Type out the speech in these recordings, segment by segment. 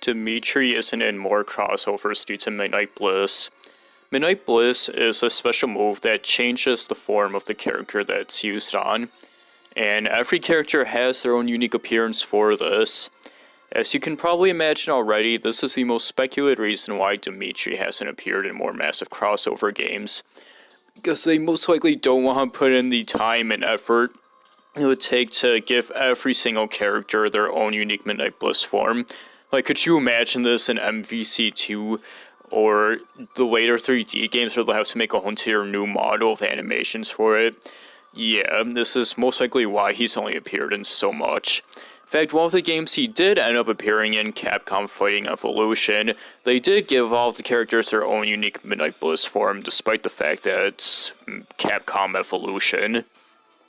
Dimitri isn't in more crossovers due to Midnight Bliss. Midnight Bliss is a special move that changes the form of the character that it's used on, and every character has their own unique appearance for this. As you can probably imagine already, this is the most speculated reason why Dimitri hasn't appeared in more massive crossover games, because they most likely don't want to put in the time and effort it would take to give every single character their own unique Midnight Bliss form. Like, could you imagine this in MVC2 or the later 3D games where they'll have to make a whole entire new model with animations for it? Yeah, this is most likely why he's only appeared in so much. In fact, one of the games he did end up appearing in, Capcom Fighting Evolution, they did give all of the characters their own unique Midnight Bliss form, despite the fact that it's Capcom Evolution.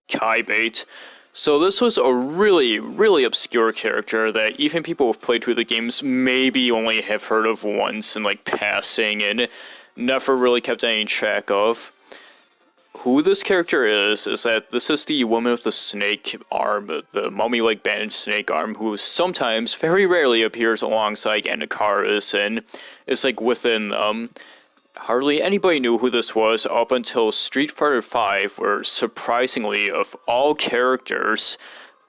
Talbain. So this was a really obscure character that even people who've played through the games maybe only have heard of once in like passing and never really kept any track of. Who this character is that this is the woman with the snake arm, the mummy-like bandaged snake arm, who sometimes, very rarely, appears alongside Anakaris and is like within them. Hardly anybody knew who this was up until Street Fighter V, where surprisingly, of all characters,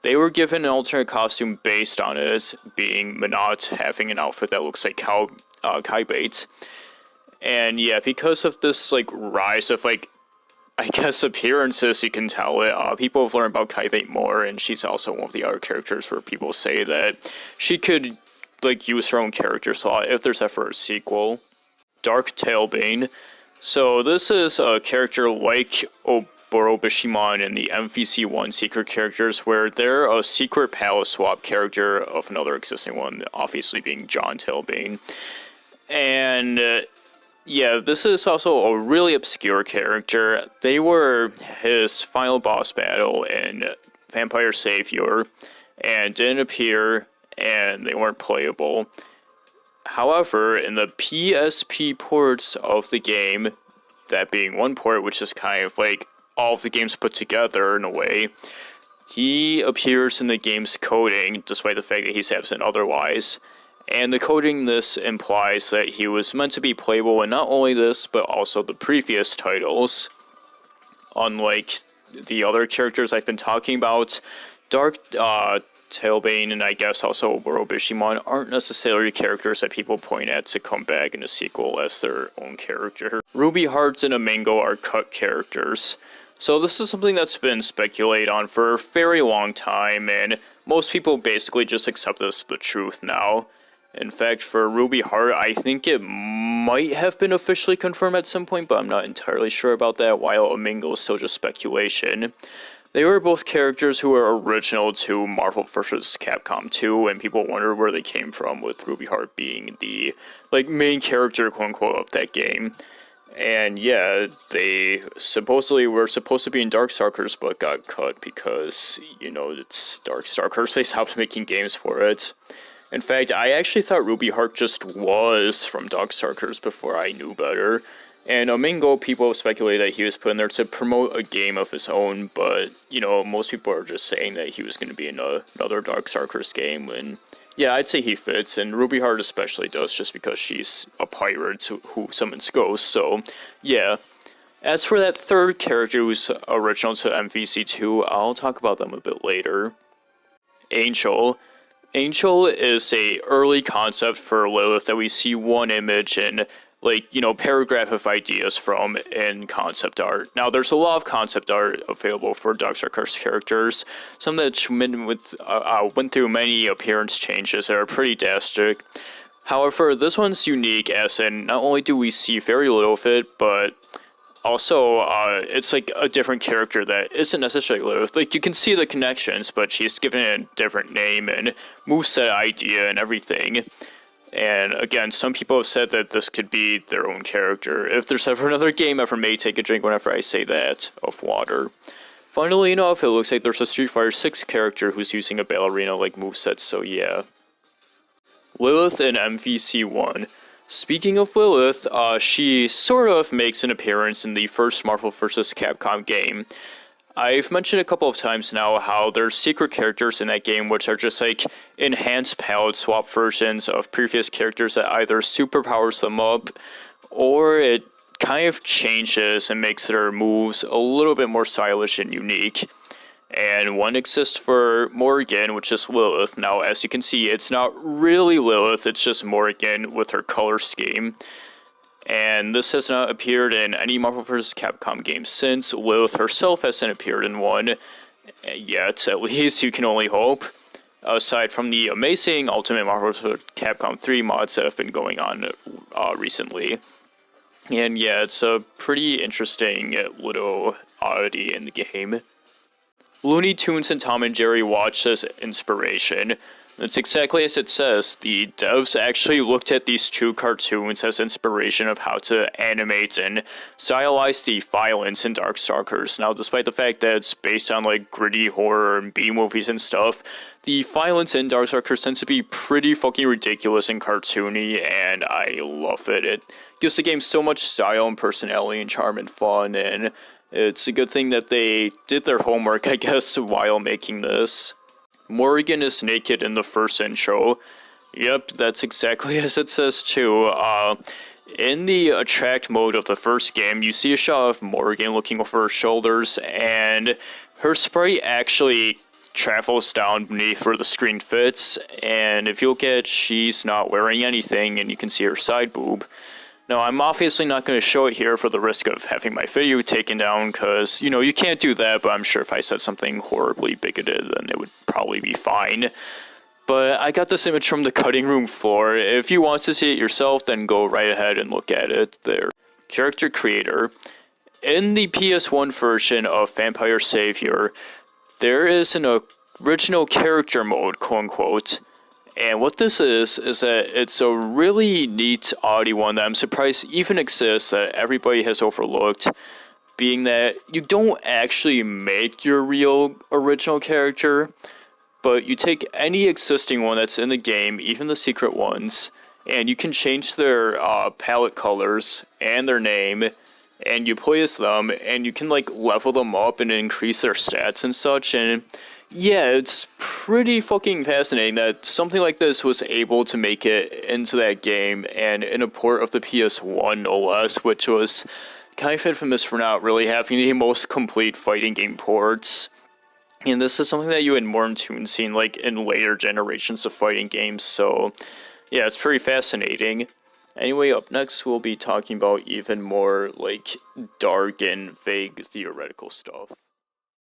they were given an alternate costume based on it, being Minot having an outfit that looks like Talbain. And yeah, because of this like rise of like, I guess appearances, you can tell it, people have learned about Talbain more, and she's also one of the other characters where people say that she could like use her own character slot if there's ever a sequel. Dark Talbain. So this is a character like Oboro Bishiman in the MVC1 secret characters, where they're a secret palace swap character of another existing one, obviously being John Talbain. And yeah, this is also a really obscure character. They were his final boss battle in Vampire Savior, and didn't appear, and they weren't playable. However, in the PSP ports of the game, that being one port, which is kind of like all of the games put together in a way, he appears in the game's coding, despite the fact that he's absent otherwise. And the coding this implies that he was meant to be playable in not only this, but also the previous titles. Unlike the other characters I've been talking about, Dark Talbain and I guess also Oboro Bishiman aren't necessarily characters that people point at to come back in a sequel as their own character. Ruby Hearts and Amingo are cut characters. So this is something that's been speculated on for a very long time, and most people basically just accept this as the truth now. In fact, for Ruby Heart, I think it might have been officially confirmed at some point, but I'm not entirely sure about that, while Amingo is still just speculation. They were both characters who were original to Marvel vs. Capcom 2, and people wonder where they came from, with Ruby Heart being the like main character, quote-unquote, of that game. And yeah, they supposedly were supposed to be in Darkstalkers, but got cut because, you know, it's Darkstalkers. They stopped making games for it. In fact, I actually thought Ruby Heart just was from Darkstalkers before I knew better. And Amingo, people speculate that he was put in there to promote a game of his own, but, you know, most people are just saying that he was going to be in another Darkstalkers game, and yeah, I'd say he fits, and Ruby Heart especially does, just because she's a pirate who summons ghosts, so yeah. As for that third character who's original to MVC2, I'll talk about them a bit later. Angel. Angel is a early concept for Lilith that we see one image in, like, you know, paragraph of ideas from in concept art. Now, there's a lot of concept art available for Darkstalkers characters, some that went through many appearance changes that are pretty drastic. However, this one's unique, as in, not only do we see very little of it, but also, it's like a different character that isn't necessarily Lilith. Like, you can see the connections, but she's given it a different name and moveset idea and everything. And again, some people have said that this could be their own character. If there's ever another game ever made, take a drink whenever I say that, of water. Funnily enough, it looks like there's a Street Fighter 6 character who's using a ballerina-like moveset, so yeah. Lilith in MVC1. Speaking of Lilith, she sort of makes an appearance in the first Marvel vs. Capcom game. I've mentioned a couple of times now how there's secret characters in that game which are just like enhanced palette swap versions of previous characters that either superpowers them up or it kind of changes and makes their moves a little bit more stylish and unique. And one exists for Morrigan, which is Lilith. Now, as you can see, it's not really Lilith, it's just Morrigan with her color scheme. And this has not appeared in any Marvel vs. Capcom game since. Lilith herself hasn't appeared in one yet, at least you can only hope. Aside from the amazing Ultimate Marvel vs. Capcom 3 mods that have been going on recently. And yeah, it's a pretty interesting little oddity in the game. Looney Tunes and Tom and Jerry watched as inspiration. It's exactly as it says. The devs actually looked at these two cartoons as inspiration of how to animate and stylize the violence in Darkstalkers. Now, despite the fact that it's based on like gritty horror and B-movies and stuff, the violence in Darkstalkers tends to be pretty fucking ridiculous and cartoony, and I love it. It gives the game so much style and personality and charm and fun, and it's a good thing that they did their homework, I guess, while making this. Morrigan is naked in the first intro. Yep, that's exactly as it says too. In the attract mode of the first game, you see a shot of Morrigan looking over her shoulders, and her sprite actually travels down beneath where the screen fits, and if you look at it, she's not wearing anything, and you can see her side boob. Now, I'm obviously not going to show it here for the risk of having my video taken down, because, you know, you can't do that, but I'm sure if I said something horribly bigoted, then it would probably be fine. But I got this image from the cutting room floor. If you want to see it yourself, then go right ahead and look at it there. Character creator. In the PS1 version of Vampire Savior, there is an original character mode, quote-unquote. And what this is that it's a really neat, oddie one that I'm surprised even exists, that everybody has overlooked, being that you don't actually make your real original character, but you take any existing one that's in the game, even the secret ones, and you can change their palette colors and their name, and you play as them, and you can like level them up and increase their stats and such, and yeah, it's pretty fucking fascinating that something like this was able to make it into that game, and in a port of the PS1 no less, which was kind of infamous for not really having the most complete fighting game ports. And this is something that you had more in tune seen like in later generations of fighting games, so yeah, it's pretty fascinating. Anyway, up next we'll be talking about even more like dark and vague theoretical stuff.